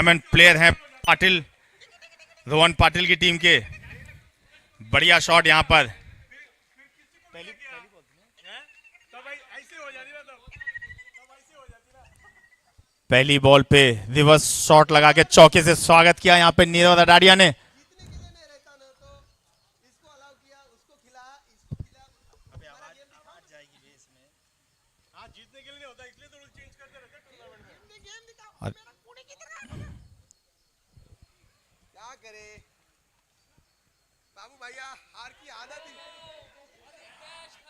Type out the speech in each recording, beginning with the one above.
Diamond player हैं पाटिल, रोहन पाटिल की team के। बढ़िया शॉट यहाँ पर। पहली बॉल पे रिवर्स शॉट लगा के चौके से स्वागत किया यहाँ पे नीरव रडारिया ने।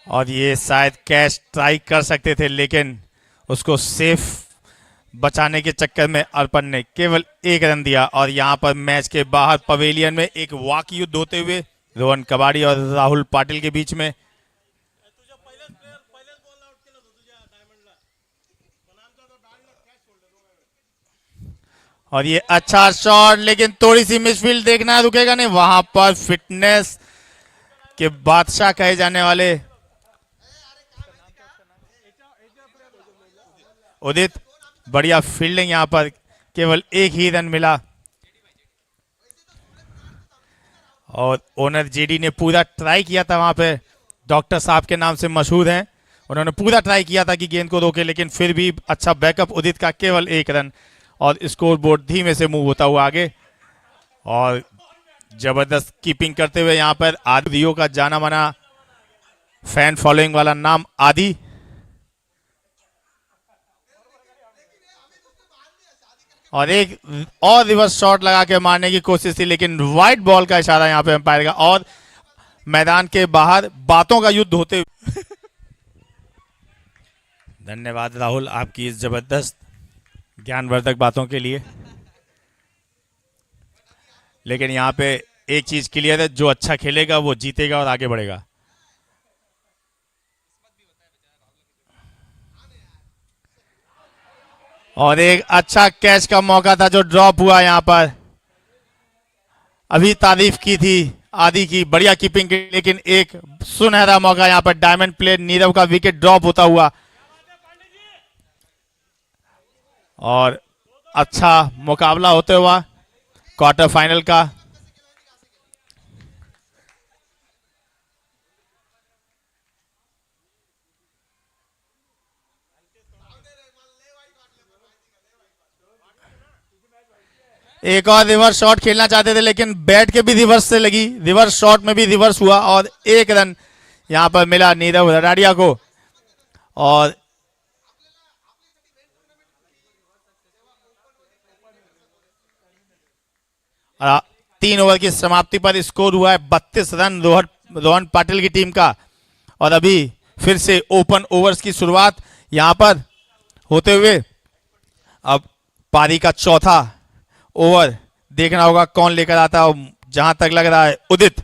और ये शायद कैच ट्राई कर सकते थे, लेकिन उसको सेफ बचाने के चक्कर में अर्पण ने केवल एक रन दिया। और यहाँ पर मैच के बाहर पवेलियन में एक वाक युद्ध होते हुए रोहन कबाड़ी और राहुल पाटिल के बीच में। और ये अच्छा शॉट, लेकिन थोड़ी सी मिसफील्ड देखना रुकेगा नहीं। वहां पर फिटनेस के बादशाह कहे जाने वाले उदित, बढ़िया फील्डिंग। यहां पर केवल एक ही रन मिला और ओनर जेडी ने पूरा ट्राई किया था। वहां पे डॉक्टर साहब के नाम से मशहूर हैं, उन्होंने पूरा ट्राई किया था कि गेंद को रोके, लेकिन फिर भी अच्छा बैकअप उदित का, केवल एक रन। और स्कोर बोर्ड धीमे से मूव होता हुआ आगे। और जबरदस्त कीपिंग करते हुए यहां पर आदि, रियो का जाना माना फैन फॉलोइंग वाला नाम आदि। और एक और रिवर्स शॉट लगा के मारने की कोशिश थी, लेकिन वाइट बॉल का इशारा यहां पे अंपायर का। और मैदान के बाहर बातों का युद्ध होते हुए धन्यवाद राहुल आपकी इस जबरदस्त ज्ञानवर्धक बातों के लिए। लेकिन यहां पे एक चीज क्लियर है, जो अच्छा खेलेगा वो जीतेगा और आगे बढ़ेगा। और एक अच्छा कैच का मौका था जो ड्रॉप हुआ यहां पर। अभी तारीफ की थी आदि की बढ़िया कीपिंग की, लेकिन एक सुनहरा मौका यहां पर डायमंड प्लेयर नीरव का विकेट ड्रॉप होता हुआ। और अच्छा मुकाबला होते हुआ क्वार्टर फाइनल का। एक और रिवर्स शॉट खेलना चाहते थे, लेकिन बैट के भी रिवर्स से लगी, रिवर्स शॉट में भी रिवर्स हुआ और एक रन यहां पर मिला नीरव रडारिया को। और तीन ओवर की समाप्ति पर स्कोर हुआ है 32 रन रोहन पाटिल की टीम का। और अभी फिर से ओपन ओवर्स की शुरुआत यहां पर होते हुए अब पारी का चौथा ओवर देखना होगा कौन लेकर आता है। जहां तक लग रहा है उदित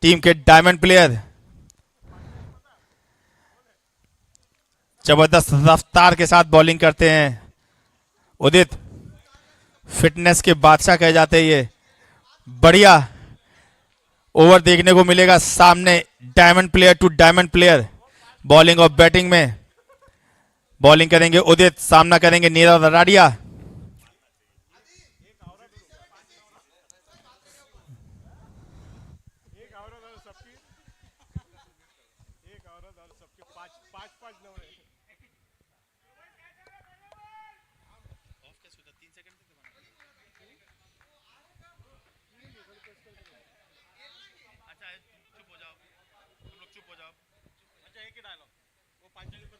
टीम के डायमंड प्लेयर जबरदस्त रफ्तार के साथ बॉलिंग करते हैं। उदित फिटनेस के बादशाह कहे जाते हैं। ये बढ़िया ओवर देखने को मिलेगा सामने। Diamond player to diamond player bowling और बैटिंग में। बॉलिंग करेंगे उदित, सामना करेंगे नीरव रडारिया।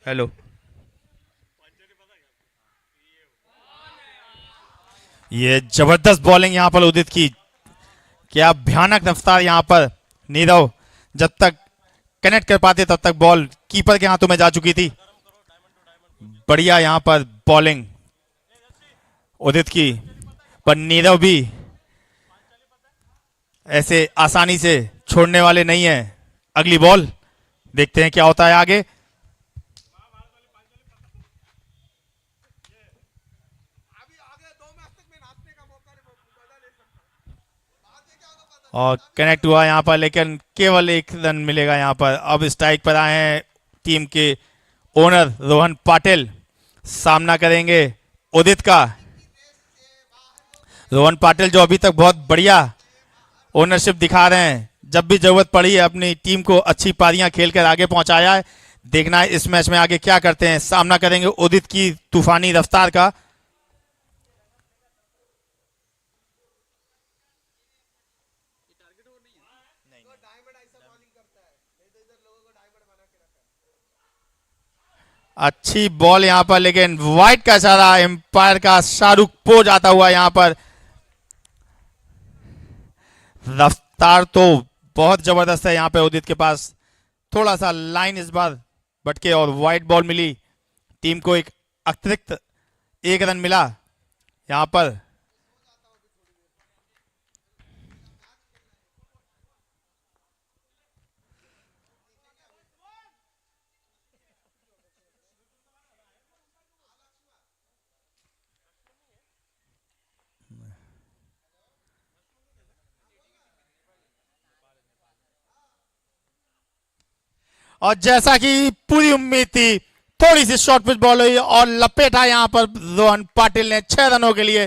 हेलो, ये जबरदस्त बॉलिंग यहां पर उदित की। क्या भयानक रफ्तार यहां पर। नीरव जब तक कनेक्ट कर पाते तब तक बॉल कीपर के हाथों में जा चुकी थी। बढ़िया यहां पर बॉलिंग उदित की, पर नीरव भी ऐसे आसानी से छोड़ने वाले नहीं है। अगली बॉल देखते हैं क्या होता है आगे। और कनेक्ट हुआ यहां पर, लेकिन केवल एक रन मिलेगा यहां पर। अब स्ट्राइक पर आए हैं टीम के ओनर रोहन पाटिल, सामना करेंगे उदित का। रोहन पाटिल जो अभी तक बहुत बढ़िया ओनरशिप दिखा रहे हैं, जब भी जरूरत पड़ी है अपनी टीम को अच्छी पारियां खेलकर आगे पहुंचाया है। देखना है इस मैच में आगे क्या करते हैं, सामना करेंगे उदित की तूफानी रफ्तार का। अच्छी बॉल यहां पर, लेकिन वाइड का इशारा एम्पायर का, शाहरुख पो जाता हुआ यहां पर। रफ्तार तो बहुत जबरदस्त है यहां पे उदित के पास, थोड़ा सा लाइन इस बार भटके और वाइड बॉल मिली। टीम को एक अतिरिक्त 1 रन मिला यहां पर। और जैसा कि पूरी उम्मीद थी, थोड़ी सी शॉर्ट पिच बॉल हुई और लपेटा यहां पर रोहन पाटिल ने 6 रनों के लिए।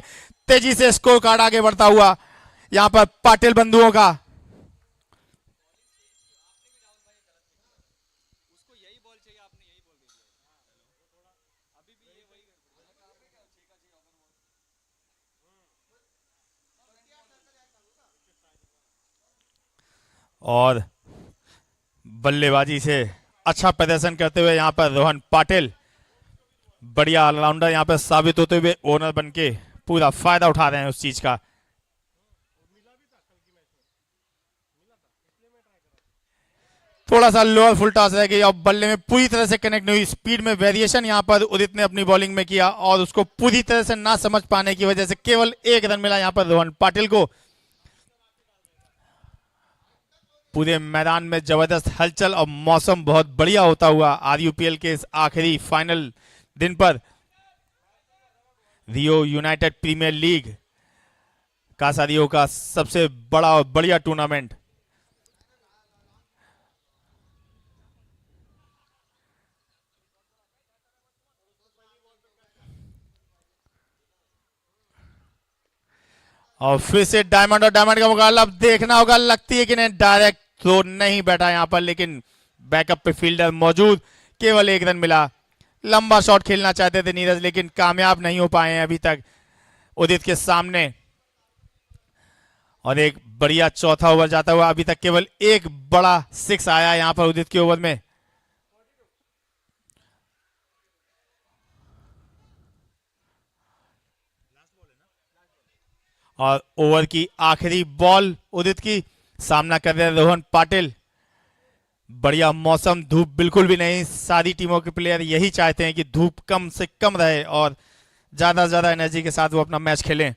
तेजी से स्कोर कार्ड आगे बढ़ता हुआ यहां पर पाटिल बंधुओं का। और बल्लेबाजी से अच्छा प्रदर्शन करते हुए यहां पर रोहन पाटिल बढ़िया ऑलराउंडर यहां पर साबित होते हुए ओनर बनके पूरा फायदा उठा रहे हैं उस चीज का। थोड़ा सा लोअर फुल टॉस रह गई और बल्ले में पूरी तरह से कनेक्ट नहीं हुई। स्पीड में वेरिएशन यहां पर उदित ने अपनी बॉलिंग में किया और उसको पूरी तरह से ना समझ पाने की वजह से केवल 1 रन मिला यहां पर रोहन पाटिल को। पूरे मैदान में जबरदस्त हलचल और मौसम बहुत बढ़िया होता हुआ आरयूपीएल के इस आखिरी फाइनल दिन पर रियो यूनाइटेड प्रीमियर लीग कासा रियो का सबसे बड़ा और बढ़िया टूर्नामेंट। और फिर से डायमंड और डायमंड का मुकाबला अब देखना होगा, लगती है कि नहीं डायरेक्ट थ्रो नहीं बैठा यहां पर, लेकिन बैकअप पे फील्डर मौजूद, केवल 1 रन मिला। लंबा शॉट खेलना चाहते थे नीरज, लेकिन कामयाब नहीं हो पाए हैं अभी तक उदित के सामने। और एक बढ़िया चौथा ओवर जाता हुआ, अभी तक केवल एक बड़ा 6 आया यहां पर उदित के ओवर में। और ओवर की आखिरी बॉल उदित की, सामना कर रहे हैं रोहन पाटिल। बढ़िया मौसम, धूप बिल्कुल भी नहीं। सारी टीमों के प्लेयर यही चाहते हैं कि धूप कम से कम रहे और ज्यादा से ज्यादा एनर्जी के साथ वो अपना मैच खेलें।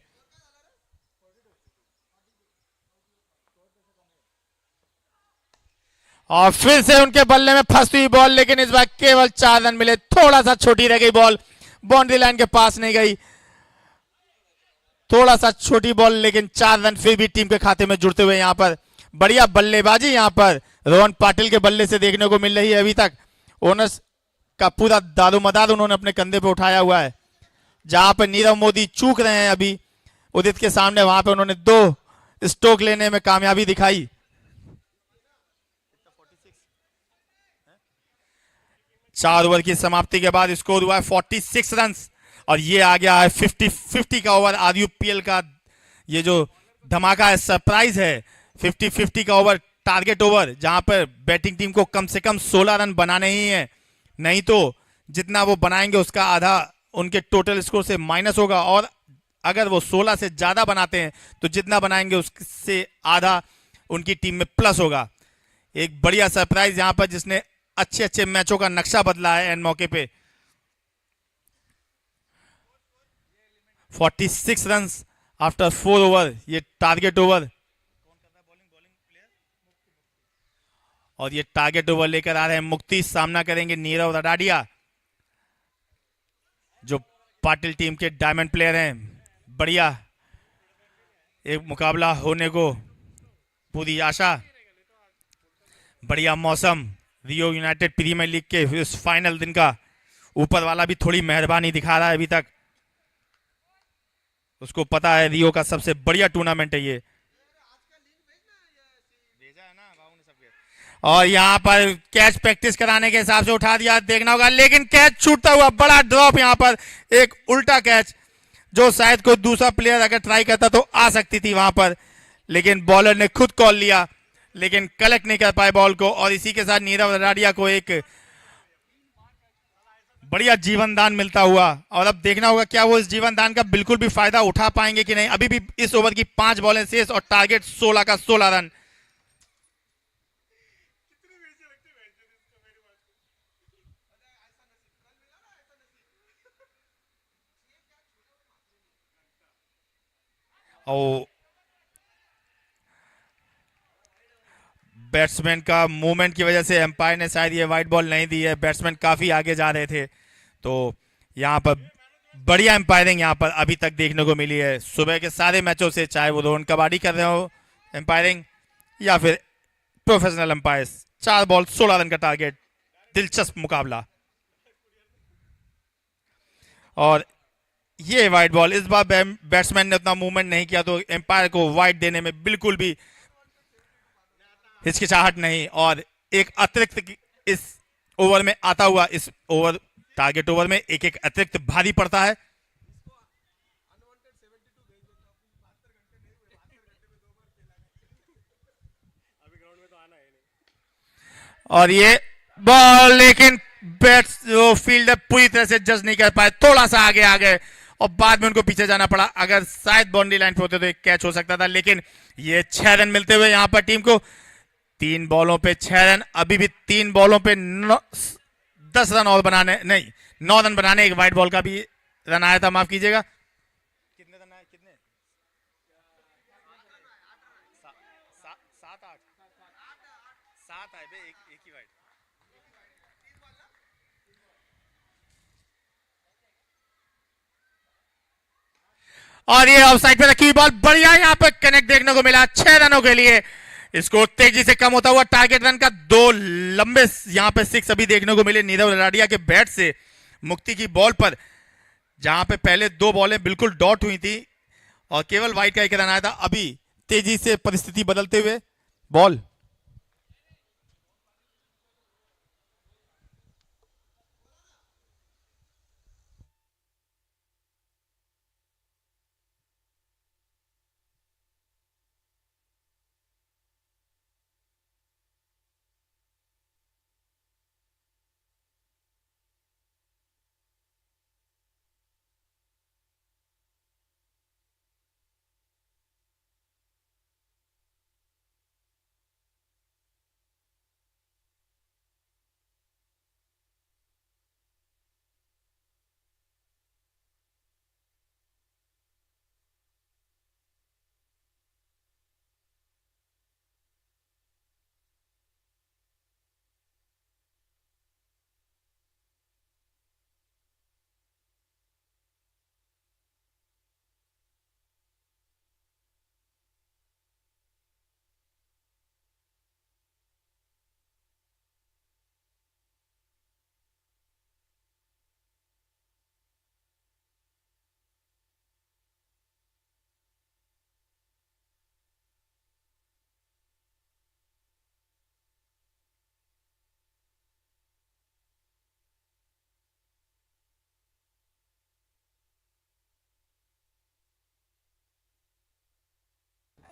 और फिर से उनके बल्ले में फंसी हुई बॉल, लेकिन इस बार केवल 4 रन मिले। थोड़ा सा छोटी रह गई बॉल, बाउंड्री लाइन के पास नहीं गई, थोड़ा सा छोटी बॉल, लेकिन 4 रन फिर भी टीम के खाते में जुड़ते हुए यहां पर बढ़िया बल्लेबाजी यहां पर रोहन पाटिल के बल्ले से देखने को मिल रही है। अभी तक ओनर्स का पूरा दारोमदार उन्होंने अपने कंधे पे उठाया हुआ है। जहां पर नीरव मोदी चूक रहे हैं अभी उदित के सामने, वहां पे उन्होंने 2 स्ट्रोक लेने में कामयाबी दिखाई। 4 ओवर की समाप्ति के बाद स्कोर हुआ है 46 रन और ये आ गया है 50-50 का ओवर। आरयूपीएल का ये जो धमाका है, सरप्राइज है। 50-50 का ओवर, टारगेट ओवर, जहां पर बैटिंग टीम को कम से कम 16 रन बनाने ही है, नहीं तो जितना वो बनाएंगे उसका आधा उनके टोटल स्कोर से माइनस होगा। और अगर वो 16 से ज्यादा बनाते हैं तो जितना बनाएंगे उससे आधा उनकी टीम में प्लस होगा। एक बढ़िया सरप्राइज यहां पर जिसने अच्छे अच्छे मैचों का नक्शा बदला है एंड मौके पे। 46 रन आफ्टर 4 ओवर, ये टारगेट ओवर। और ये टारगेट ओवर लेकर आ रहे हैं मुक्ति, सामना करेंगे नीरव रडाडिया जो पाटिल टीम के डायमंड प्लेयर हैं। बढ़िया एक मुकाबला होने को पूरी आशा। बढ़िया मौसम, रियो यूनाइटेड प्रीमियर लीग के इस फाइनल दिन का ऊपर वाला भी थोड़ी मेहरबानी दिखा रहा है अभी तक। उसको पता है रियो का सबसे बढ़िया टूर्नामेंट है ये। और यहाँ पर कैच प्रैक्टिस कराने के हिसाब से उठा दिया, देखना होगा, लेकिन कैच छूटता हुआ, बड़ा ड्रॉप यहाँ पर, एक उल्टा कैच जो शायद कोई दूसरा प्लेयर अगर ट्राई करता तो आ सकती थी वहां पर, लेकिन बॉलर ने खुद कॉल लिया, लेकिन कलेक्ट नहीं कर पाए बॉल को। और इसी के साथ नीरव राडिया को एक बढ़िया जीवन दान मिलता हुआ। और अब देखना होगा क्या वो इस जीवन दान का बिल्कुल भी फायदा उठा पाएंगे कि नहीं। अभी भी इस ओवर की 5 बॉलें शेष और टारगेट 16 का 16 रन। और बैट्समैन का मूवमेंट की वजह से एम्पायर ने शायद ये वाइड बॉल नहीं दी है। बैट्समैन काफी आगे जा रहे थे, तो यहाँ पर बढ़िया एम्पायरिंग यहाँ पर अभी तक देखने को मिली है सुबह के सारे मैचों से, चाहे वो रोहन कबाड़ी कर रहे हो एम्पायरिंग या फिर प्रोफेशनल एम्पायर्स। 4 बॉल 16 रन का टारगेट, दिलचस्प मुकाबला। और ये वाइड बॉल, इस बार बैट्समैन ने उतना मूवमेंट नहीं किया तो एम्पायर को वाइड देने में बिल्कुल भी हिचकिचाहट नहीं। और एक अतिरिक्त इस ओवर में आता हुआ, इस ओवर टारगेट ओवर में एक एक अतिरिक्त भारी पड़ता है। और ये बॉल, लेकिन बैट्स जो फील्डर पूरी तरह से जज नहीं कर पाए, थोड़ा सा आगे आ गए और बाद में उनको पीछे जाना पड़ा। अगर शायद बाउंड्री लाइन पे होते तो एक कैच हो सकता था, लेकिन ये 6 रन मिलते हुए यहां पर टीम को। 3 बॉलों पे 6 रन, अभी भी 3 बॉलों पे 10 रन और बनाने, नहीं 9 रन बनाने। एक वाइड बॉल का भी रन आया था, माफ कीजिएगा। कितने रन आए, कितने? 7 8 7 आए बे, एक ही वाइड। और ये ऑफसाइड पे रखी हुई बॉल, बढ़िया यहाँ पर कनेक्ट देखने को मिला 6 रनों के लिए। इसको तेजी से कम होता हुआ टारगेट रन का 2 लंबे यहां पे 6 अभी देखने को मिले नीरव राडिया के बैट से मुक्ति की बॉल पर, जहां पे पहले 2 बॉलें बिल्कुल डॉट हुई थी और केवल वाइड का एक रन आया था। अभी तेजी से परिस्थिति बदलते हुए बॉल,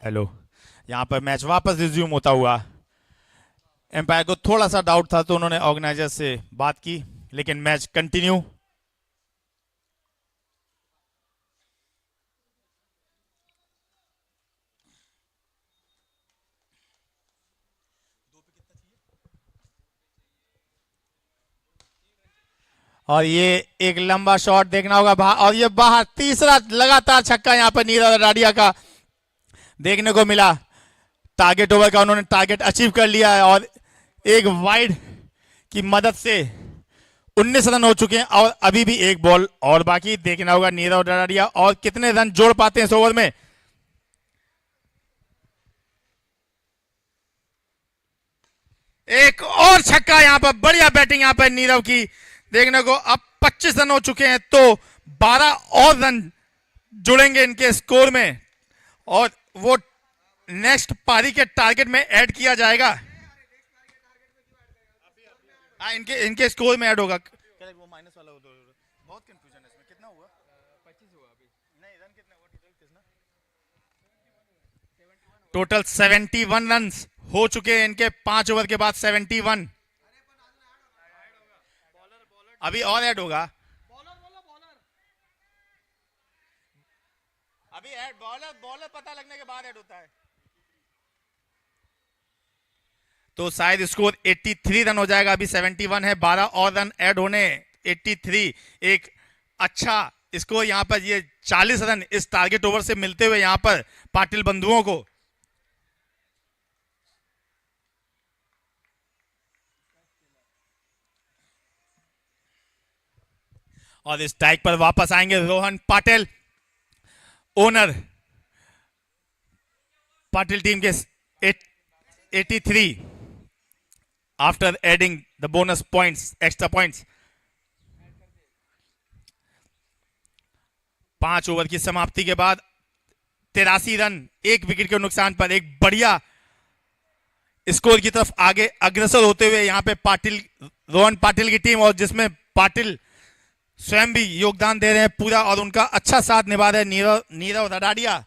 हेलो, यहां पर मैच वापस रिज्यूम होता हुआ। एम्पायर को थोड़ा सा डाउट था तो उन्होंने ऑर्गेनाइजर से बात की, लेकिन मैच कंटिन्यू। और ये एक लंबा शॉट देखना होगा बाहर, और ये बाहर, तीसरा लगातार छक्का यहां पर नीरव राडिया का देखने को मिला। टारगेट ओवर का उन्होंने टारगेट अचीव कर लिया है और एक वाइड की मदद से 19 रन हो चुके हैं और अभी भी एक बॉल और बाकी। देखना होगा नीरव राडिया और कितने रन जोड़ पाते हैं इस ओवर में। एक और छक्का यहां पर, बढ़िया बैटिंग यहां पर नीरव की देखने को। अब 25 रन हो चुके हैं तो 12 और रन जुड़ेंगे इनके स्कोर में और वो नेक्स्ट पारी के टारगेट में ऐड किया जाएगा। इनके इनके स्कोर में ऐड होगा। वो माइनस वाला बहुत कंफ्यूजन है इसमें। कितना हुआ? 25 हुआ अभी। नहीं, रन कितना हुआ टोटल? कितना? टोटल 71 रन हो चुके हैं इनके 5 ओवर के बाद। 71 अभी और ऐड होगा। अभी ऐड बॉलर पता लगने के बाद ऐड होता है। तो शायद स्कोर 83 रन हो जाएगा। अभी 71 है, 12 और रन ऐड होने। 83 एक अच्छा स्कोर यहां पर। ये 40 रन इस टारगेट ओवर से मिलते हुए यहां पर पाटिल बंधुओं को। और इस स्ट्राइक पर वापस आएंगे रोहन पाटिल, ओनर पाटिल टीम के। 83 after adding the bonus points, extra points. 5 over की समाप्ति के बाद 83 रन, 1 विकेट के नुकसान पर एक बढ़िया स्कोर की तरफ आगे अग्रसर होते हुए यहां पे पाटिल, रोहन पाटिल की टीम, और जिसमें पाटिल स्वयं भी योगदान दे रहे हैं पूरा और उनका अच्छा साथ निभा रहे हैं नीरव रडाडिया।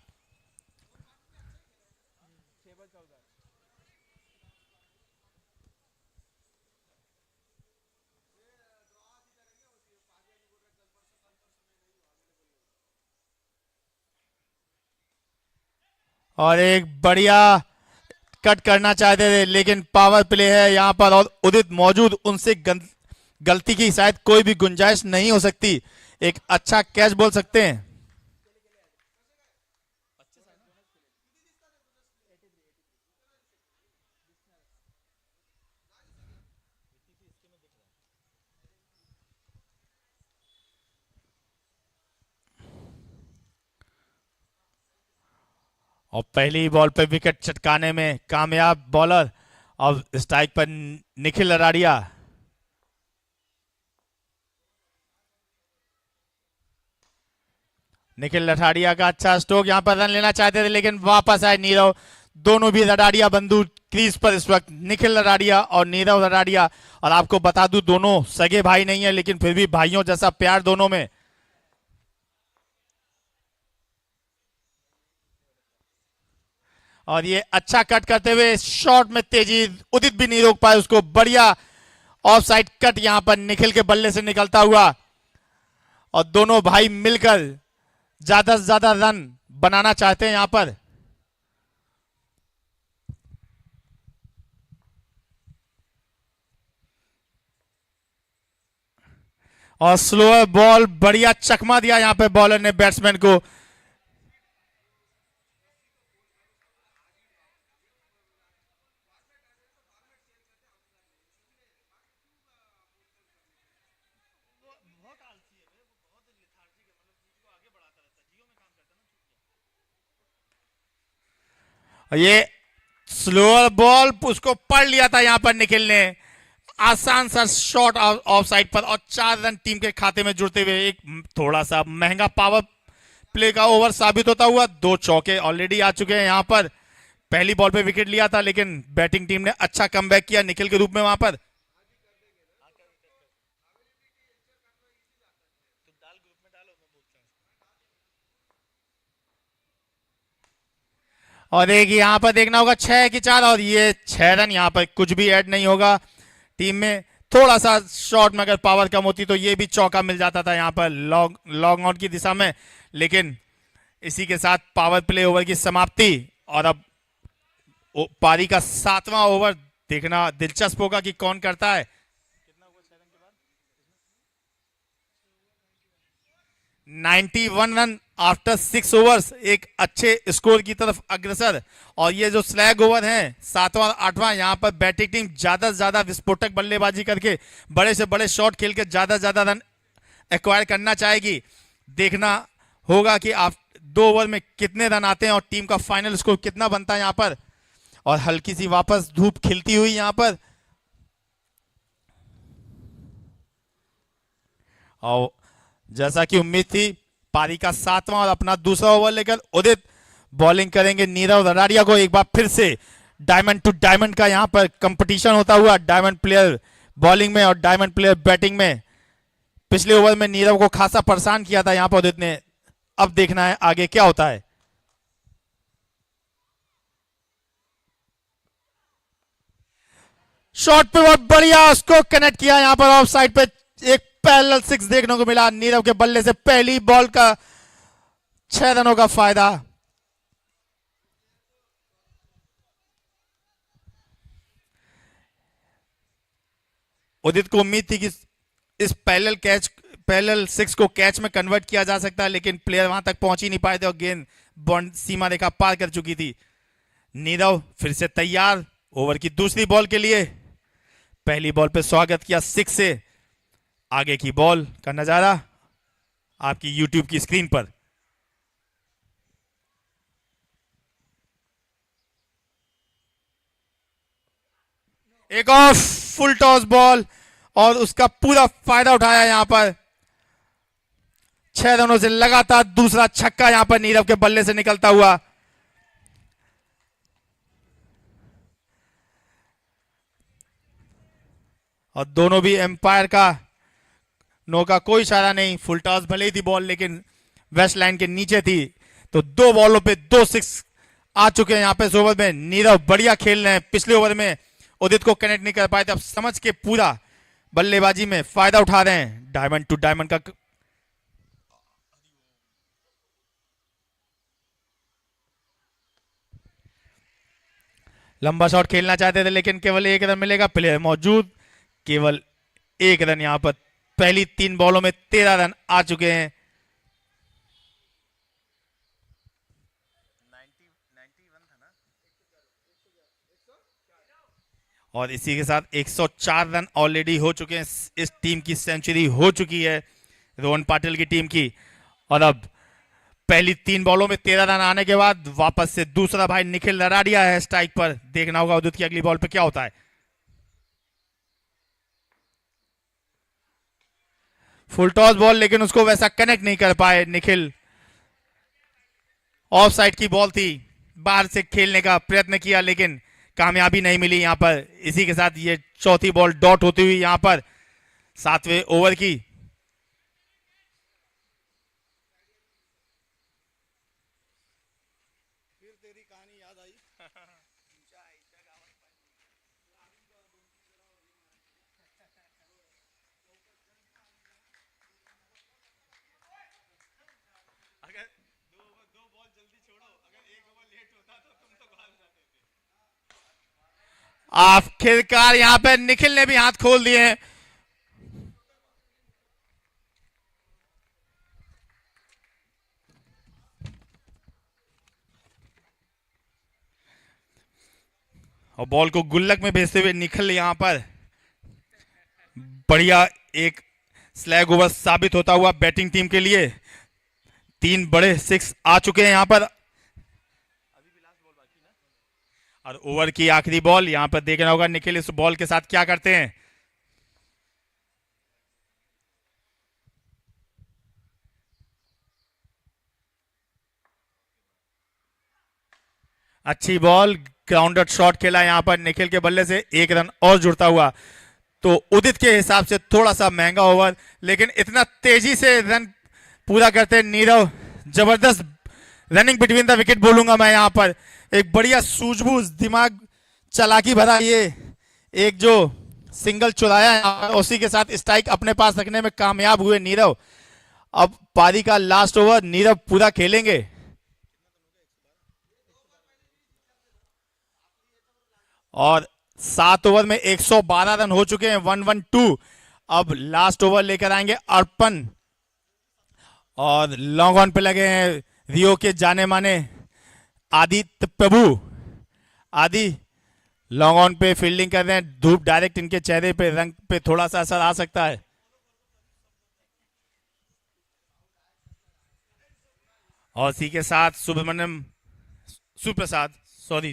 और एक बढ़िया कट करना चाहते थे लेकिन पावर प्ले है यहां पर और उदित मौजूद, उनसे गलती की शायद कोई भी गुंजाइश नहीं हो सकती। एक अच्छा कैच बोल सकते हैं। और पहली बॉल पे विकेट चटकाने में कामयाब बॉलर। और स्ट्राइक पर निखिल लराड़िया। निखिल लठाड़िया का अच्छा स्ट्रोक, यहां पर रन लेना चाहते थे लेकिन वापस आए नीरव। दोनों भी लडाड़िया बंधु क्रीज पर इस वक्त, निखिल लडाड़िया और नीरव लडाड़िया। और आपको बता दूं दोनों सगे भाई नहीं है लेकिन फिर भी भाइयों जैसा प्यार दोनों में। और ये अच्छा कट करते हुए शॉट में तेजी, उदित भी नहीं रोक पाए उसको। बढ़िया ऑफ साइड कट यहां पर निखिल के बल्ले से निकलता हुआ। और दोनों भाई मिलकर ज्यादा से ज्यादा रन बनाना चाहते हैं यहां पर। और स्लोअर बॉल, बढ़िया चकमा दिया यहां पे बॉलर ने बैट्समैन को। ये स्लोअर बॉल उसको पढ़ लिया था यहां पर निखिल ने। आसान सा शॉट ऑफ साइड पर और 4 रन टीम के खाते में जुड़ते हुए एक थोड़ा सा महंगा पावर प्ले का ओवर साबित होता हुआ। 2 चौके ऑलरेडी आ चुके हैं यहां पर। पहली बॉल पे विकेट लिया था लेकिन बैटिंग टीम ने अच्छा कमबैक किया निखिल के रूप में वहां पर। और एक यहां पर देखना होगा 6 की 4 और ये 6 रन, यहां पर कुछ भी ऐड नहीं होगा टीम में। थोड़ा सा शॉट में अगर पावर कम होती तो ये भी चौका मिल जाता था यहां पर लॉन्ग आउट की दिशा में। लेकिन इसी के साथ पावर प्ले ओवर की समाप्ति। और अब पारी का 7वां ओवर देखना दिलचस्प होगा कि कौन करता है। 91 रन आफ्टर 6 ओवर्स, एक अच्छे स्कोर की तरफ अग्रसर। और ये जो स्लैग ओवर हैं 7वां और 8वां, यहां पर बैटिंग टीम ज्यादा से ज्यादा विस्फोटक बल्लेबाजी करके बड़े से बड़े शॉट खेल के ज्यादा से ज्यादा रन एक्वायर करना चाहेगी। देखना होगा कि आप 2 ओवर में कितने रन आते हैं और टीम का फाइनल स्कोर कितना बनता है यहां पर। और हल्की सी वापस धूप खिलती हुई यहां पर। और जैसा कि उम्मीद थी पारी का 7वां और अपना दूसरा ओवर लेकर उदित बॉलिंग करेंगे नीरव रराड़िया को। एक बार फिर से डायमंड टू डायमंड का यहां पर कंपटीशन होता हुआ, डायमंड प्लेयर बॉलिंग में और डायमंड प्लेयर बैटिंग में। पिछले ओवर में नीरव को खासा परेशान किया था यहां पर उदित ने। अब देखना है आगे क्या होता है। शॉट पे बहुत बढ़िया उसको कनेक्ट किया यहां पर ऑफ साइड पे। एक पैरेलल 6 देखने को मिला नीरव के बल्ले से। पहली बॉल का 6 रनों का फायदा। उदित को उम्मीद थी कि इस पैरेलल 6 को कैच में कन्वर्ट किया जा सकता है, लेकिन प्लेयर वहां तक पहुंच ही नहीं पाए थे और गेंद बॉन्ड सीमा रेखा पार कर चुकी थी। नीरव फिर से तैयार ओवर की दूसरी बॉल के लिए। पहली बॉल पे स्वागत किया 6 से। आगे की बॉल का नजारा आपकी YouTube की स्क्रीन पर। एक ऑफ फुल टॉस बॉल और उसका पूरा फायदा उठाया यहां पर। 6 रनों से लगातार दूसरा छक्का यहां पर नीरव के बल्ले से निकलता हुआ। और दोनों भी एम्पायर का नो का कोई इशारा नहीं। फुल टॉस भले ही थी बॉल, लेकिन वेस्ट लाइन के नीचे थी। तो 2 बॉलों पे 2 6 आ चुके हैं यहां पे इस ओवर में। नीरव बढ़िया खेल रहे हैं। पिछले ओवर में उदित को कनेक्ट नहीं कर पाए थे, अब समझ के पूरा बल्लेबाजी में फायदा उठा रहे हैं। डायमंड टू डायमंड का लंबा शॉट खेलना चाहते थे, लेकिन केवल 1 रन मिलेगा। प्लेयर मौजूद, केवल 1 रन यहां पर। पहली 3 बॉलों में 13 रन आ चुके हैं। और इसी के साथ 104 रन ऑलरेडी हो चुके हैं। इस टीम की सेंचुरी हो चुकी है, रोहन पाटिल की टीम की। और अब पहली 3 बॉलों में 13 रन आने के बाद वापस से दूसरा भाई निखिल रराड़िया है स्ट्राइक पर। देखना होगा उदित की अगली बॉल पे क्या होता है। फुल टॉस बॉल, लेकिन उसको वैसा कनेक्ट नहीं कर पाए निखिल। ऑफ साइड की बॉल थी, बाहर से खेलने का प्रयत्न किया लेकिन कामयाबी नहीं मिली यहां पर। इसी के साथ ये चौथी बॉल डॉट होती हुई यहां पर 7वें ओवर की। आखिरकार यहां पे निखिल ने भी हाथ खोल दिए हैं। और बॉल को गुल्लक में भेजते हुए निखिल यहां पर बढ़िया एक स्लैग ओवर साबित होता हुआ बैटिंग टीम के लिए। 3 बड़े 6 आ चुके हैं यहां पर। और ओवर की आखिरी बॉल यहां पर देखना होगा निखिल इस बॉल के साथ क्या करते हैं। अच्छी बॉल, ग्राउंडेड शॉट खेला यहां पर निखिल के बल्ले से। 1 रन और जुड़ता हुआ तो उदित के हिसाब से थोड़ा सा महंगा ओवर, लेकिन इतना तेजी से रन पूरा करते नीरव। जबरदस्त रनिंग बिटवीन द विकेट बोलूंगा मैं यहां पर। एक बढ़िया सूझबूझ, दिमाग, चालाकी भरा ये एक जो सिंगल चुराया, उसी के साथ स्ट्राइक अपने पास रखने में कामयाब हुए नीरव। अब पारी का लास्ट ओवर नीरव पूरा खेलेंगे। और 7 ओवर में 112 रन हो चुके हैं, 112। अब लास्ट ओवर लेकर आएंगे अर्पण। और लॉन्ग ऑन पे लगे हैं रियो के जाने माने आदित्य प्रभु। आदि लॉन्ग ऑन पे फील्डिंग कर रहे हैं। धूप डायरेक्ट इनके चेहरे पे, रंग पे थोड़ा सा असर आ सकता है। और इसी के साथ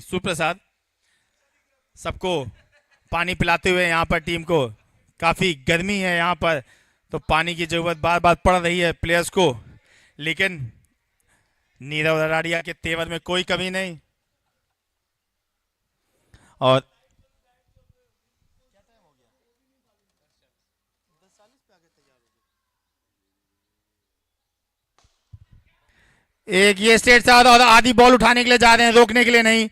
सुप्रसाद सबको पानी पिलाते हुए यहां पर टीम को। काफी गर्मी है यहां पर, तो पानी की जरूरत बार बार पड़ रही है प्लेयर्स को। लेकिन नीरव रराडिया के तेवर में कोई कमी नहीं। और एक ये स्टेट से और आधी बॉल उठाने के लिए जा रहे हैं, रोकने के लिए नहीं।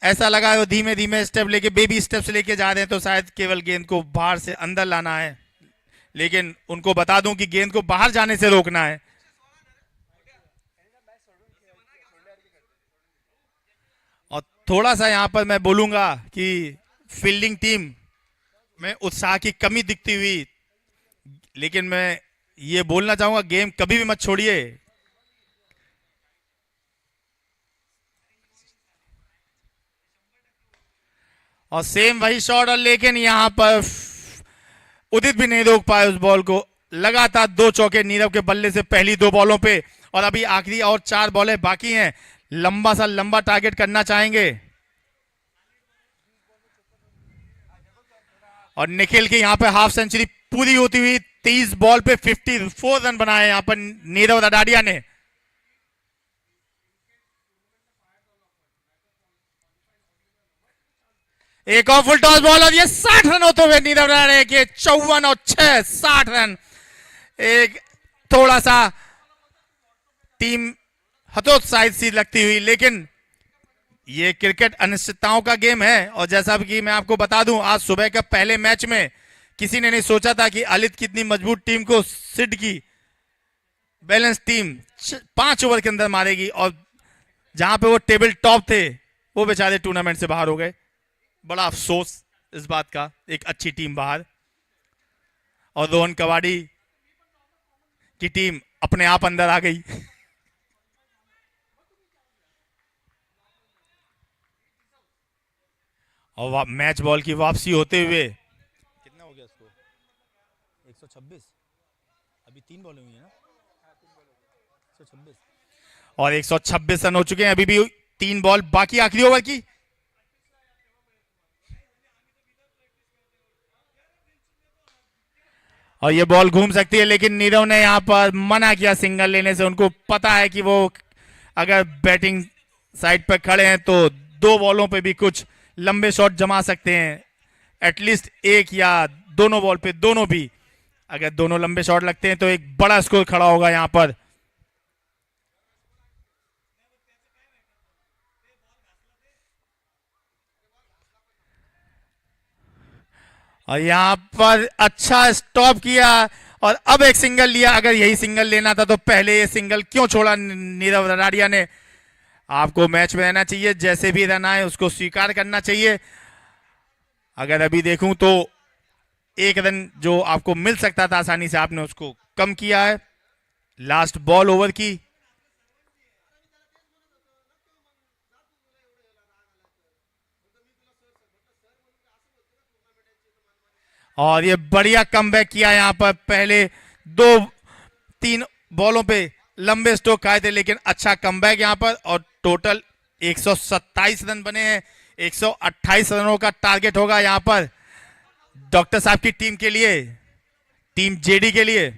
ऐसा लगा वो धीमे धीमे स्टेप लेके, बेबी स्टेप्स लेके जा रहे हैं, तो शायद केवल गेंद को बाहर से अंदर लाना है। लेकिन उनको बता दूं कि गेंद को बाहर जाने से रोकना है। और थोड़ा सा यहां पर मैं बोलूंगा कि फील्डिंग टीम में उत्साह की कमी दिखती हुई, लेकिन मैं ये बोलना चाहूंगा गेम कभी भी मत छोड़िए। और सेम वही शॉट, और लेकिन यहां पर उदित भी नहीं रोक पाए उस बॉल को। लगातार 2 चौके नीरव के बल्ले से पहली 2 बॉलों पे, और अभी आखिरी और 4 बॉलें बाकी हैं। लंबा टारगेट करना चाहेंगे। और निखिल की यहां पे हाफ सेंचुरी पूरी होती हुई 30 बॉल पे 54 रन बनाए यहां पर नीरव रडाडिया ने। एक और फुल टॉस बॉल, और ये 60 रन होते हुए नीरव रडाडिया के 54 और 6 60 रन। एक थोड़ा सा टीम हतोत्साहित सी लगती हुई, लेकिन ये क्रिकेट अनिश्चितताओं का गेम है। और जैसा कि मैं आपको बता दूं, आज सुबह का पहले मैच में किसी ने नहीं सोचा था कि अलित कितनी मजबूत टीम को सिड की बैलेंस टीम 5 ओवर के अंदर मारेगी, और जहां पे वो टेबल टॉप थे वो बेचारे टूर्नामेंट से बाहर हो गए। बड़ा अफसोस इस बात का, एक अच्छी टीम बाहर। और रोहन कवाड़ी की टीम अपने आप अंदर आ गई। और मैच बॉल की वापसी होते हुए, कितना हो गया स्कोर? 126। अभी 3 बॉल हुई है ना, 126। और 126 रन हो चुके हैं, अभी भी 3 बॉल बाकी आखिरी ओवर की। और ये बॉल घूम सकती है, लेकिन नीरव ने यहां पर मना किया सिंगल लेने से। उनको पता है कि वो अगर बैटिंग साइड पर खड़े हैं तो 2 बॉलों पे भी कुछ लंबे शॉट जमा सकते हैं। एटलीस्ट एक या दोनों बॉल पे दोनों भी, अगर दोनों लंबे शॉट लगते हैं तो एक बड़ा स्कोर खड़ा होगा यहां पर। और यहां पर अच्छा स्टॉप किया, और अब एक सिंगल लिया। अगर यही सिंगल लेना था तो पहले ये सिंगल क्यों छोड़ा नीरव रडाडिया ने? आपको मैच में रहना चाहिए, जैसे भी रन आए उसको स्वीकार करना चाहिए। अगर अभी देखूं तो 1 रन जो आपको मिल सकता था आसानी से, आपने उसको कम किया है। लास्ट बॉल ओवर की। और ये बढ़िया कमबैक किया यहां पर। पहले 2-3 बॉलों पे लंबे स्ट्रोक खाए थे, लेकिन अच्छा कमबैक यहां पर। और टोटल 127 रन बने हैं। 128 रनों का टारगेट होगा यहां पर डॉक्टर साहब की टीम के लिए, टीम जेडी के लिए।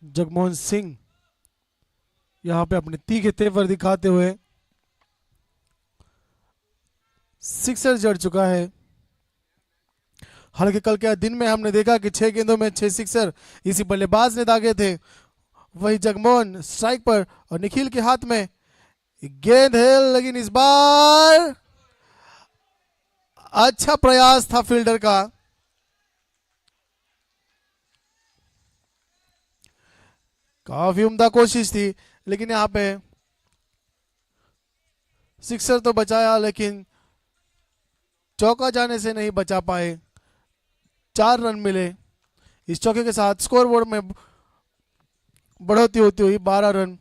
जगमोहन सिंह यहां पे अपने तीखे तेवर दिखाते हुए सिक्सर जड़ चुका है। हालांकि कल के दिन में हमने देखा कि 6 गेंदों में 6 सिक्सर इसी बल्लेबाज ने दागे थे। वही जगमोहन स्ट्राइक पर और निखिल के हाथ में गेंद है, लेकिन इस बार अच्छा प्रयास था फील्डर का। काफी उम्दा कोशिश थी, लेकिन यहाँ पे सिक्सर तो बचाया, लेकिन चौका जाने से नहीं बचा पाए। 4 रन मिले। इस चौके के साथ स्कोरबोर्ड में बढ़ोतरी होती हुई 12 रन।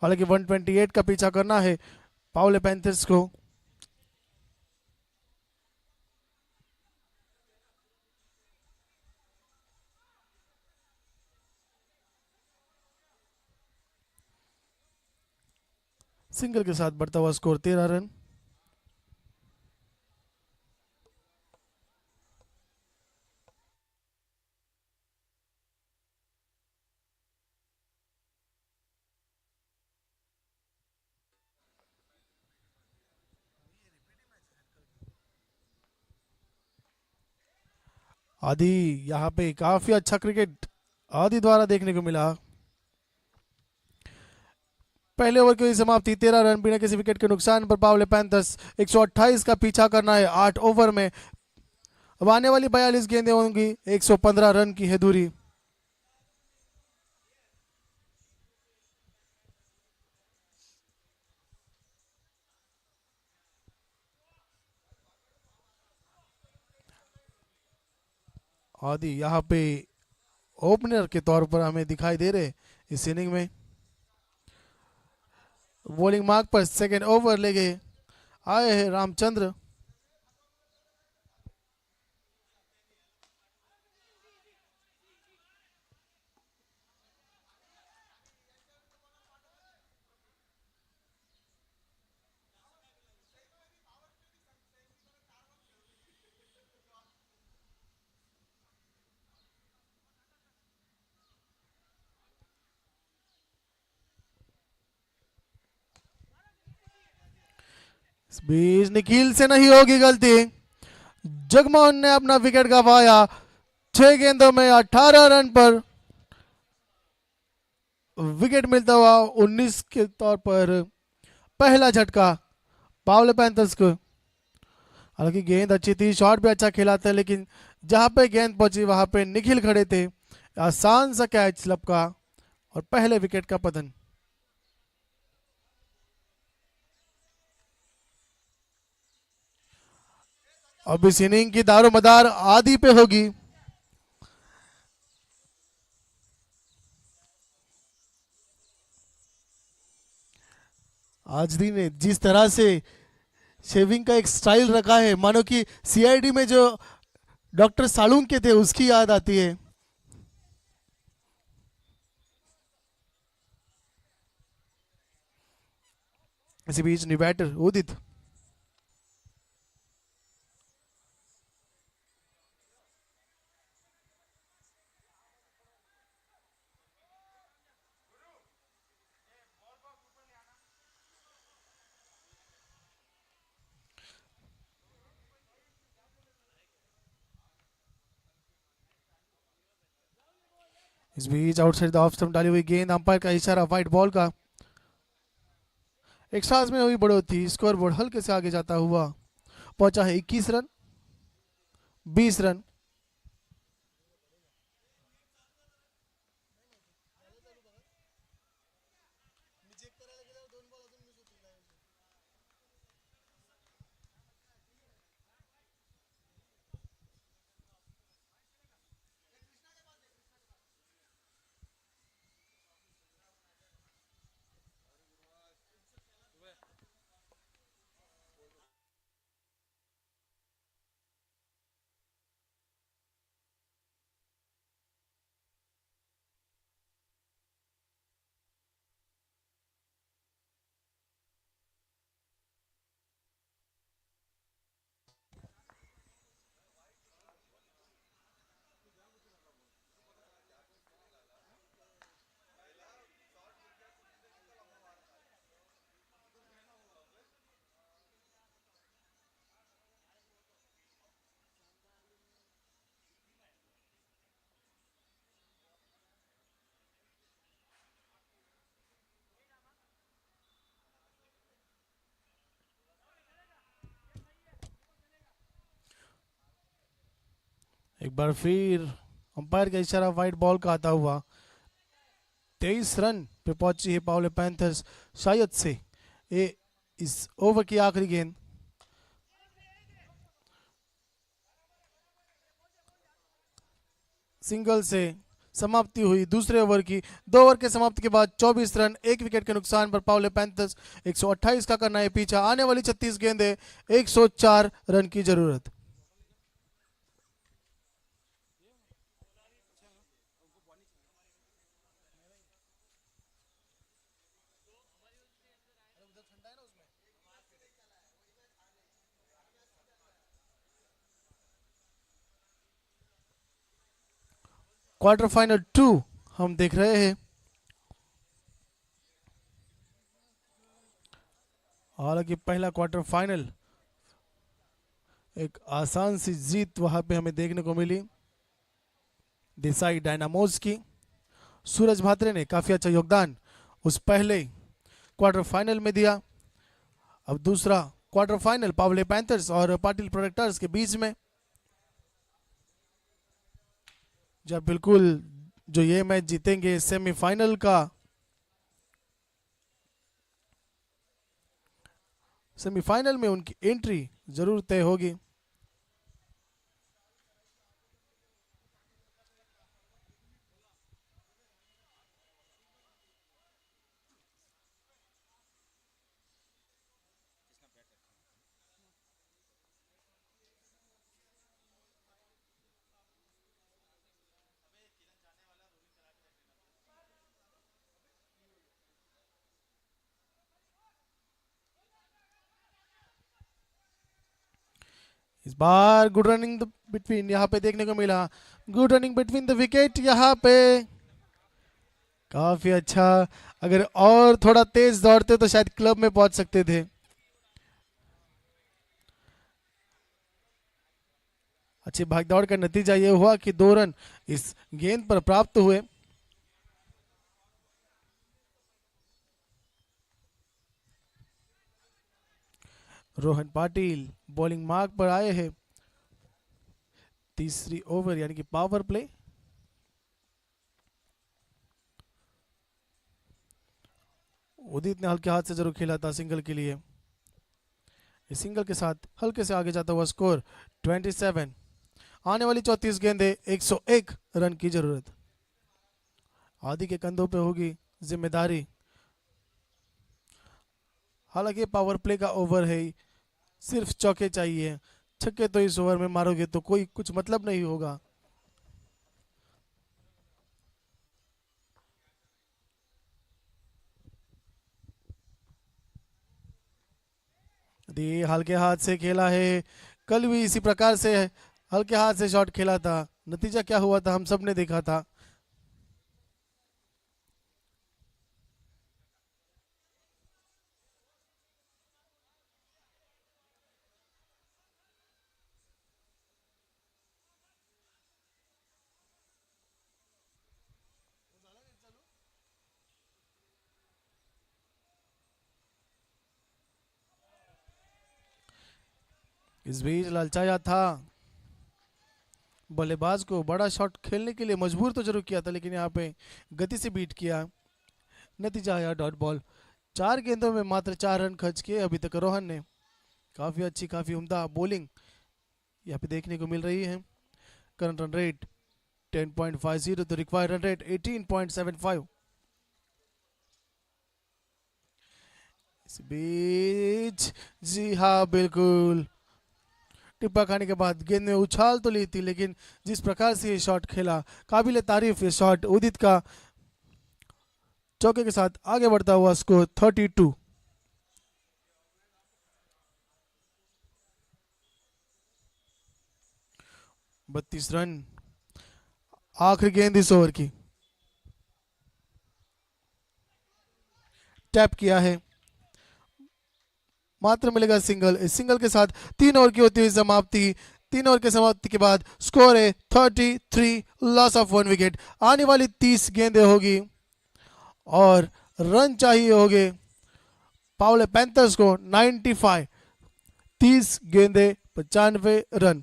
हालांकि 128 का पीछा करना है पावले पैंथर्स को। सिंगल के साथ बढ़ता हुआ स्कोर 13 रन। आदि यहाँ पे काफी अच्छा क्रिकेट आदि द्वारा देखने को मिला। पहले ओवर की समाप्ति 13 रन बिना किसी विकेट के नुकसान पर पावले पैंथर्स 128 का पीछा करना है 8 ओवर में। अब आने वाली 42 गेंदें होंगी, 115 रन की है दूरी। आदि यहाँ पे ओपनर के तौर पर हमें दिखाई दे रहे इस इनिंग में। बॉलिंग मार्क पर सेकेंड ओवर ले गए आए हैं रामचंद्र। इस बीच निखिल से नहीं होगी गलती। जगमोहन ने अपना विकेट गंवाया। 6 गेंदों में 18 रन पर विकेट मिलता हुआ 19 के तौर पर पहला झटका पावले पैंथर्स को। हालांकि गेंद अच्छी थी, शॉट भी अच्छा खेला था, लेकिन जहां पे गेंद पहुंची वहां पे निखिल खड़े थे। आसान सा कैच लपका और पहले विकेट का पतन। अब इस इनिंग की दारोमदार आदि पे होगी। आज दी ने जिस तरह से शेविंग का एक स्टाइल रखा है, मानो कि सीआईडी में जो डॉक्टर सालून के थे उसकी याद आती है। इसी बीच न्यू बैटर उदित। इस बीच आउटसाइड द ऑफ स्टंप डाली हुई गेंद, अंपायर का इशारा व्हाइट बॉल का। एक्स्ट्रास में हुई बढ़ोतरी, स्कोर बोर्ड हल्के से आगे जाता हुआ पहुंचा है 21 रन, 20 रन। एक बार फिर अंपायर का इशारा वाइड बॉल का आता हुआ। 23 रन पे पहुंची है पावले पैंथर्स, शायद से ये इस ओवर की आखिरी गेंद। सिंगल से समाप्ति हुई दूसरे ओवर की। 2 ओवर के समाप्ति के बाद 24 रन 1 विकेट के नुकसान पर पावले पैंथर्स 128 का करना है पीछा। आने वाली 36 गेंदें 104 रन की जरूरत। क्वार्टर फाइनल 2 हम देख रहे हैं। हालांकि पहला क्वार्टर फाइनल एक आसान सी जीत वहां पे हमें देखने को मिली देसाई डायनामोज की। सूरज भात्रे ने काफी अच्छा योगदान उस पहले क्वार्टर फाइनल में दिया। अब दूसरा क्वार्टर फाइनल पावले पैंथर्स और पाटिल प्रोडक्टर्स के बीच में, जब बिल्कुल जो ये मैच जीतेंगे सेमीफाइनल का, सेमीफाइनल में उनकी एंट्री जरूर तय होगी। इस बार गुड रनिंग बिटवीन यहाँ पे देखने को मिला। Good running between the wicket यहाँ पे काफी अच्छा। अगर और थोड़ा तेज दौड़ते तो शायद क्लब में पहुंच सकते थे। अच्छी भागदौड़ का नतीजा ये हुआ कि 2 रन इस गेंद पर प्राप्त हुए। रोहन पाटिल बॉलिंग मार्क पर आए हैं। तीसरी ओवर यानी कि पावर प्ले। उदित ने हल्के हाथ से जरूर खेला था सिंगल के लिए। इस सिंगल के साथ हल्के से आगे जाता हुआ स्कोर 27। आने वाली 34 गेंदें 101 रन की जरूरत। आदि के कंधों पे होगी जिम्मेदारी। हालांकि पावर प्ले का ओवर है, सिर्फ चौके चाहिए। छक्के तो इस ओवर में मारोगे तो कोई कुछ मतलब नहीं होगा। ये हल्के हाथ से खेला है, कल भी इसी प्रकार से हल्के हाथ से शॉट खेला था। नतीजा क्या हुआ था हम सब ने देखा था। इस बीच ललचाया था बल्लेबाज को, बड़ा शॉट खेलने के लिए मजबूर तो जरूर किया था, लेकिन यहाँ पे गति से बीट किया। नतीजा आया डॉट बॉल। 4 गेंदों में मात्र 4 रन खर्च किए अभी तक रोहन ने। काफी अच्छी, काफी उम्दा बॉलिंग यहाँ पे देखने को मिल रही है। करंट रन रेट 10.50 तो रिक्वायर्ड रन रेट 18.75। इस बीच जी हाँ बिल्कुल, टिप्पा खाने के बाद गेंद में उछाल तो ली थी, लेकिन जिस प्रकार से ये शॉट खेला, काबिले तारीफ ये शॉट। उदित का चौके के साथ आगे बढ़ता हुआ स्कोर 32। बत्तीस रन आखिरी गेंद इस ओवर की। टैप किया है, मात्र मिलेगा सिंगल। इस सिंगल के साथ 3 ओवर की होती हुई समाप्ति। 3 ओवर के समाप्ति के बाद स्कोर है 33, लॉस ऑफ 1 विकेट। आने वाली 30 गेंदें होगी और रन चाहिए होंगे पावले पैंथर्स को 95। 30 गेंदें 95 रन।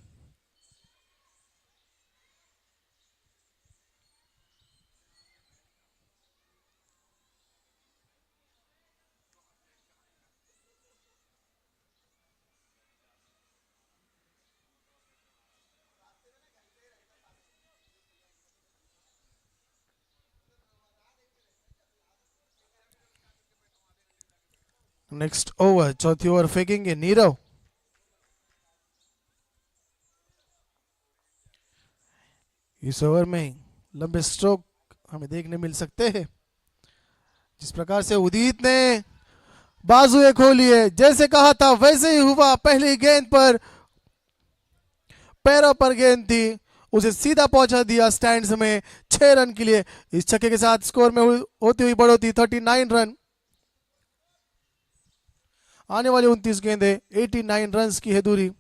नेक्स्ट ओवर, चौथी ओवर फेंकेंगे नीरव। इस ओवर में लंबे स्ट्रोक हमें देखने मिल सकते हैं। जिस प्रकार से उदित ने बाजुएं खोली है, जैसे कहा था वैसे ही हुआ। पहली गेंद पर पैरों पर गेंद थी, उसे सीधा पहुंचा दिया स्टैंड्स में 6 रन के लिए। इस छक्के के साथ स्कोर में होती हुई बढ़ोतरी 39 रन। आने वाली 29 गेंदें 89 रन की है दूरी।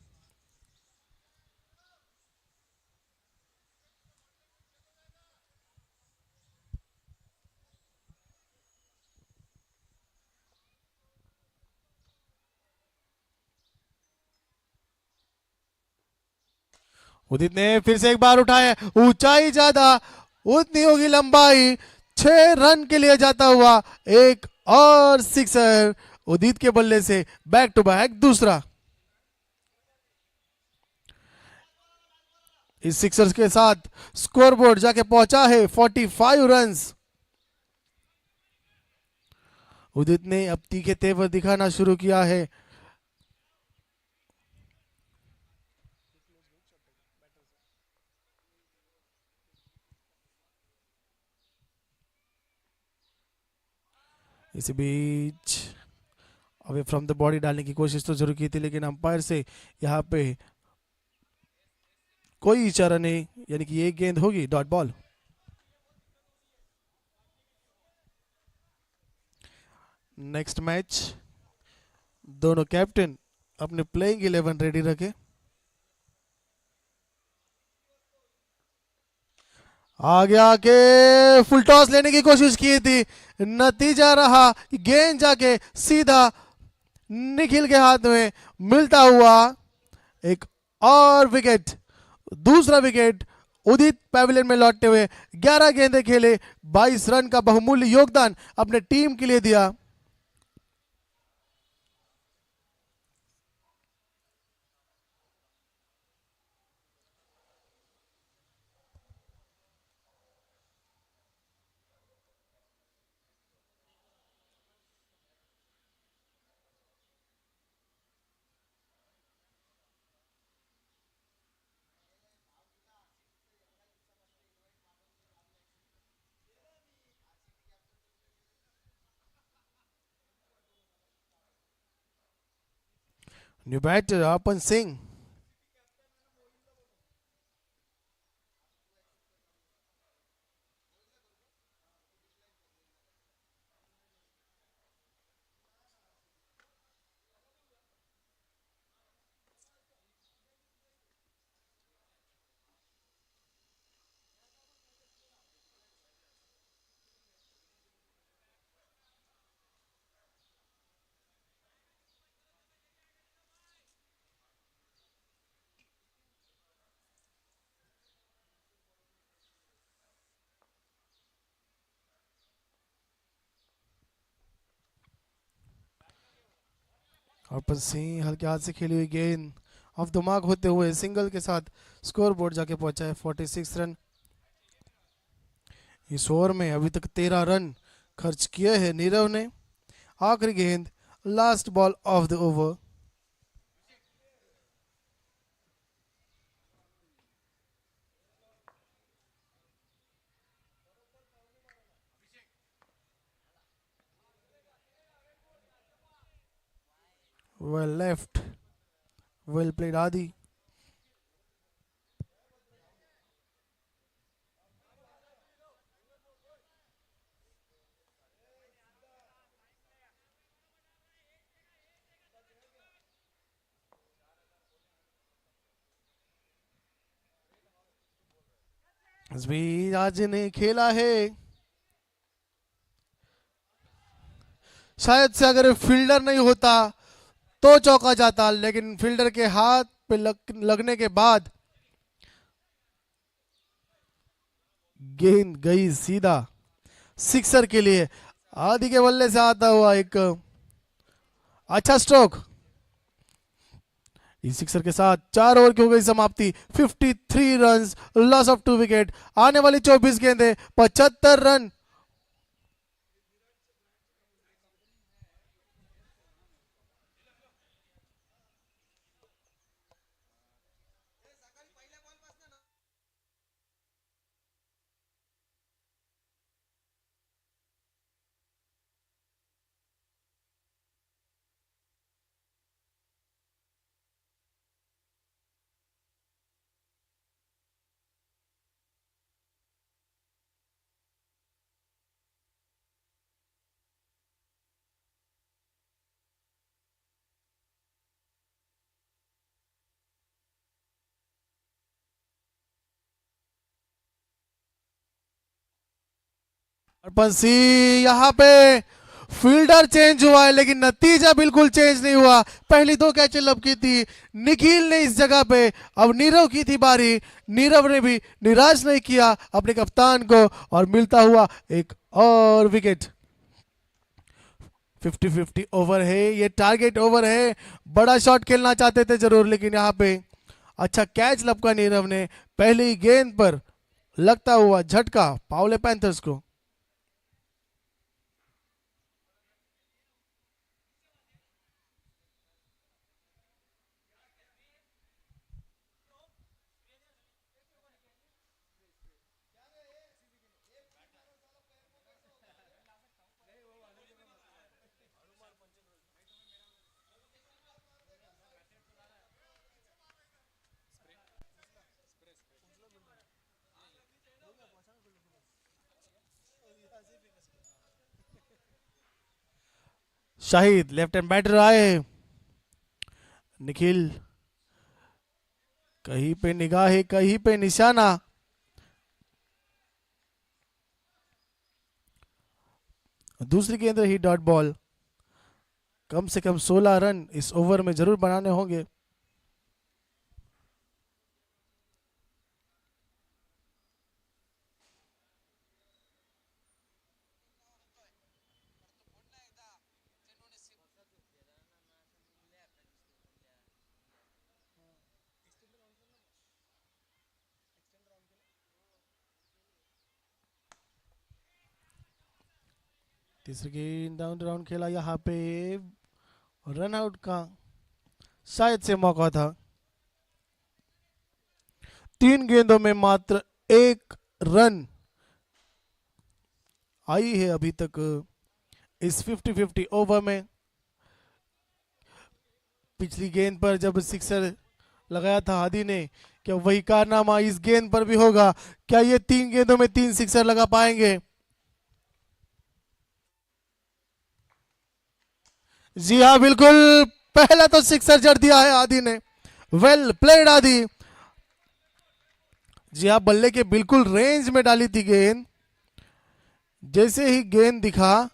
उदित ने फिर से एक बार उठाया, ऊंचाई ज्यादा, उतनी होगी लंबाई। 6 रन के लिए जाता हुआ एक और सिक्सर उदित के बल्ले से, बैक टू बैक दूसरा। इस सिक्सर के साथ स्कोरबोर्ड जाके पहुंचा है 45 रन्स। उदित ने अब तीखे तेवर दिखाना शुरू किया है। इसी बीच अवे फ्रॉम द बॉडी डालने की कोशिश तो जरूर की थी, लेकिन अंपायर से यहाँ पे कोई इशारा नहीं, यानी कि एक गेंद होगी डॉट बॉल। नेक्स्ट मैच दोनों कैप्टन अपने प्लेइंग 11 रेडी रखे। आगे आके फुल टॉस लेने की कोशिश की थी, नतीजा रहा कि गेंद जाके सीधा निखिल के हाथ में मिलता हुआ एक और विकेट। दूसरा विकेट उदित पैविलियन में लौटते हुए 11 गेंदें खेले, 22 रन का बहुमूल्य योगदान अपने टीम के लिए दिया। न्यू बैटर अर्पण सिंह। अर्पण सिंह हल्के हाथ से खेली हुई गेंद ऑफ द मार्क होते हुए सिंगल के साथ स्कोर बोर्ड जाके पहुंचा है 46 रन। इस ओवर में अभी तक 13 रन खर्च किए हैं नीरव ने। आखिरी गेंद, last ball of the over. Well left, well played Adi. इस भी आज ने खेला है, शायद से अगर फील्डर नहीं होता तो चौका जाता, लेकिन फील्डर के हाथ पे लगने के बाद गेंद गई सीधा सिक्सर के लिए। आदि के बल्ले से आता हुआ एक अच्छा स्ट्रोक। इस सिक्सर के साथ 4 ओवर की हो गई समाप्ति, 53 रन्स, लॉस ऑफ 2 विकेट। आने वाली 24 गेंदें 75 रन। पंसी यहाँ पे फील्डर चेंज हुआ है लेकिन नतीजा बिल्कुल चेंज नहीं हुआ। पहली दो कैच लब की थी निखिल ने इस जगह पे, अब नीरव की थी बारी। नीरव ने भी निराश नहीं किया अपने कप्तान को और मिलता हुआ एक और विकेट। 50-50 ओवर है, ये टारगेट ओवर है। बड़ा शॉट खेलना चाहते थे जरूर, लेकिन यहाँ पे अच्छा कैच लपका नीरव ने पहली गेंद पर लगता हुआ झटका पावले पैंथर्स को। शाहिद लेफ्ट हैंड बैटर आए। निखिल कहीं पे निगाह है, कहीं पे निशाना। दूसरी गेंद रही डॉट बॉल। कम से कम 16 रन इस ओवर में जरूर बनाने होंगे। तीसरी गेंद डाउन राउंड खेला, यहाँ पे रन आउट का शायद से मौका था। 3 गेंदों में मात्र 1 रन आई है अभी तक इस 50-50 ओवर में। पिछली गेंद पर जब सिक्सर लगाया था हादी ने, क्या वही कारनामा इस गेंद पर भी होगा? क्या ये 3 गेंदों में 3 सिक्सर लगा पाएंगे? जी हाँ बिल्कुल, पहला तो सिक्सर जड़ दिया है आदि ने। वेल प्लेड आदि। जी हाँ, बल्ले के बिल्कुल रेंज में डाली थी गेंद। जैसे ही गेंद दिखा,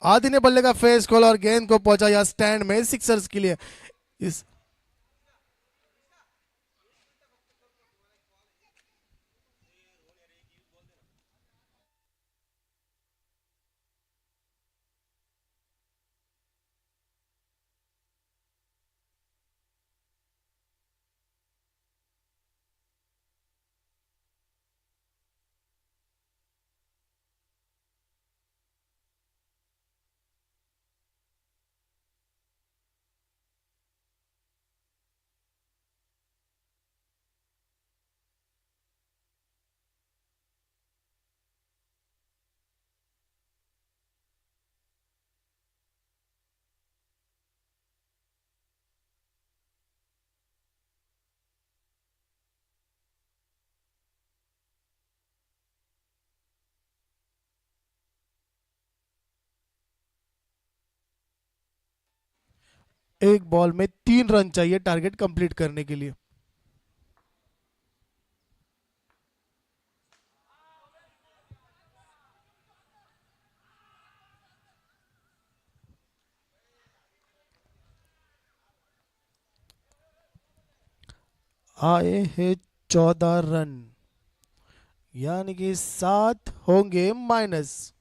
आदि ने बल्ले का फेस खोला और गेंद को पहुंचाया स्टैंड में सिक्सर्स के लिए। इस एक बॉल में 3 रन चाहिए टारगेट कंप्लीट करने के लिए। आए हैं 14 रन, यानी कि 7 होंगे minus.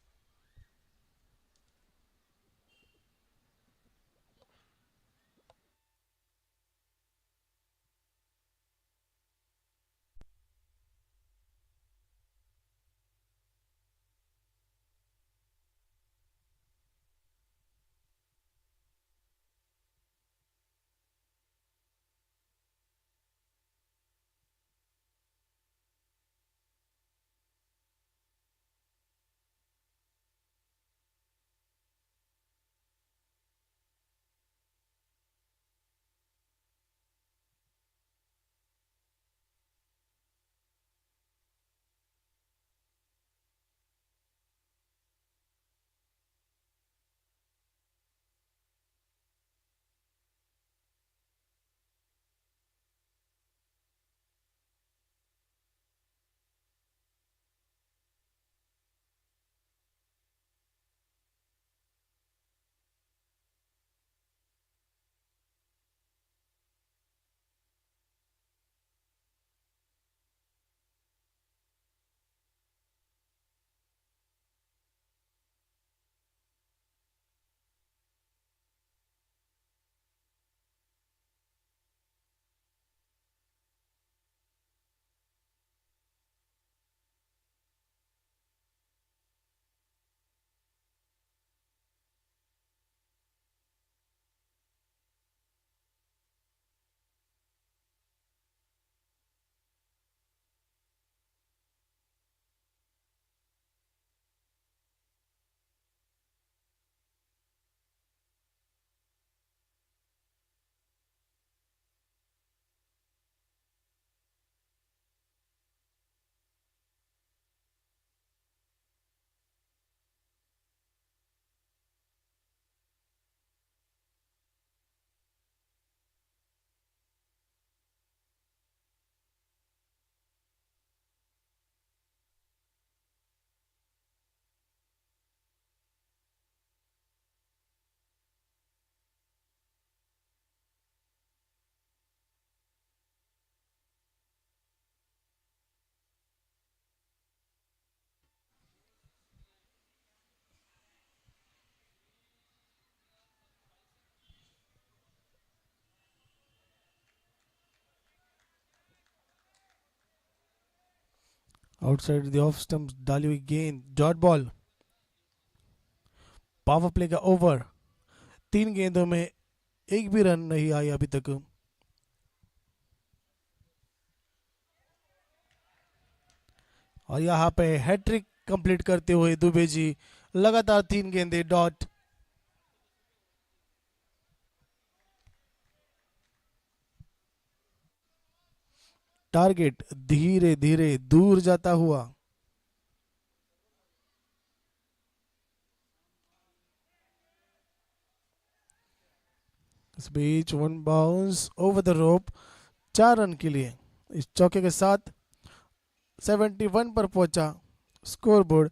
Outside the off stump डाली हुई गेंद, डॉट बॉल। पावर प्ले का ओवर, 3 गेंदों में एक भी रन नहीं आई अभी तक। और यहाँ पे हैट्रिक कंप्लीट करते हुए दुबे जी, लगातार 3 गेंदे डॉट। टारगेट धीरे धीरे दूर जाता हुआ। इस बीच 1 bounce over the rope, 4 run के लिए। इस चौके के साथ 71 पर पहुंचा स्कोरबोर्ड।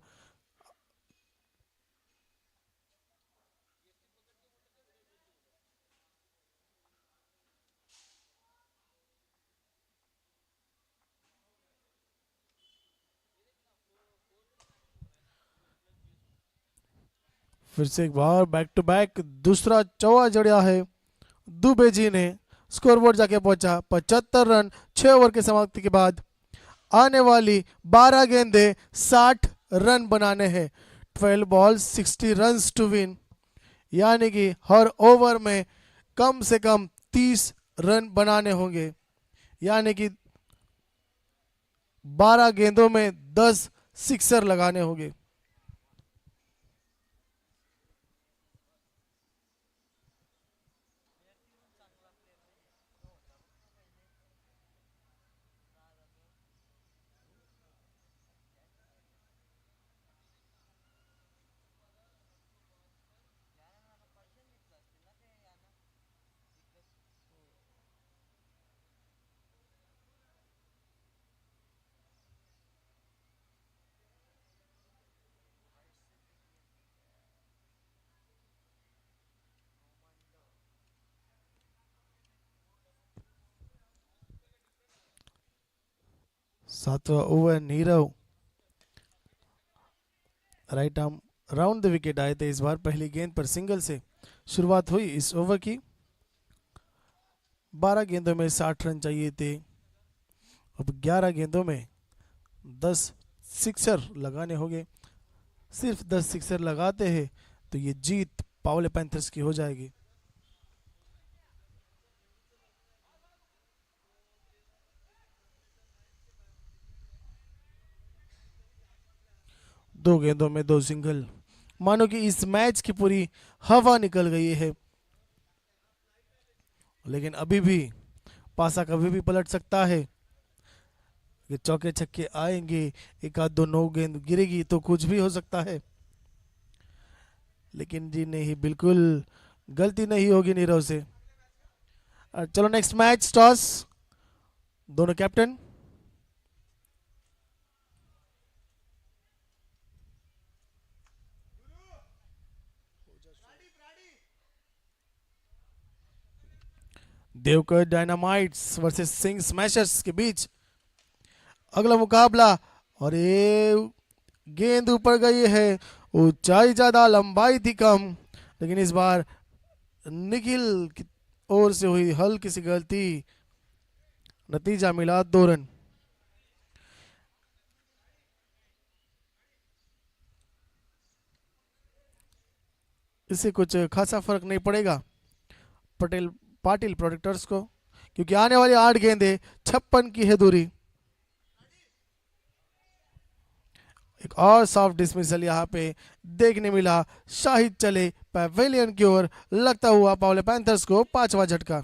फिर से एक बार बैक टू बैक दूसरा चौका जड़िया है दुबे जी ने। स्कोरबोर्ड जाके पहुंचा 75 रन 6 ओवर के समाप्ति के बाद। आने वाली 12 गेंदे 60 रन बनाने हैं। 12 बॉल्स 60 रन्स टू विन, यानी कि हर ओवर में कम से कम 30 रन बनाने होंगे, यानी कि 12 गेंदों में 10 सिक्सर लगाने होंगे। सातवां over Nirav right arm round the wicket आए थे। इस बार पहली गेंद पर सिंगल से शुरुआत हुई इस ओवर की। 12 गेंदों में 60 रन चाहिए थे। अब 11 गेंदों में 10 सिक्सर लगाने होंगे। सिर्फ 10 सिक्सर लगाते हैं तो ये जीत पावले पैंथर्स की हो जाएगी। दो गेंदों में 2 सिंगल, मानो कि इस मैच की पूरी हवा निकल गई है। लेकिन अभी भी पासा कभी भी पलट सकता है। ये चौके छक्के आएंगे, एक आध दो 9 गेंद गिरेगी तो कुछ भी हो सकता है। लेकिन जी नहीं, बिल्कुल गलती नहीं होगी नीरव से। चलो नेक्स्ट मैच टॉस, दोनों captain. Devkar dynamites versus Singh smashers के बीच अगला मुकाबला। और ये गेंद ऊपर गई है, ऊंचाई ज्यादा लंबाई थी कम, लेकिन इस बार निखिल की ओर से हुई हल्की सी गलती, नतीजा मिला 2 रन। इससे कुछ खासा फर्क नहीं पड़ेगा पाटिल प्रोटेक्टर्स को, क्योंकि आने वाली 8 गेंदे 56 की है दूरी। एक और सॉफ्ट डिसमिसल यहाँ पे देखने मिला। शाहिद चले पैवेलियन की ओर, लगता हुआ पावले पैंथर्स को 5वां झटका।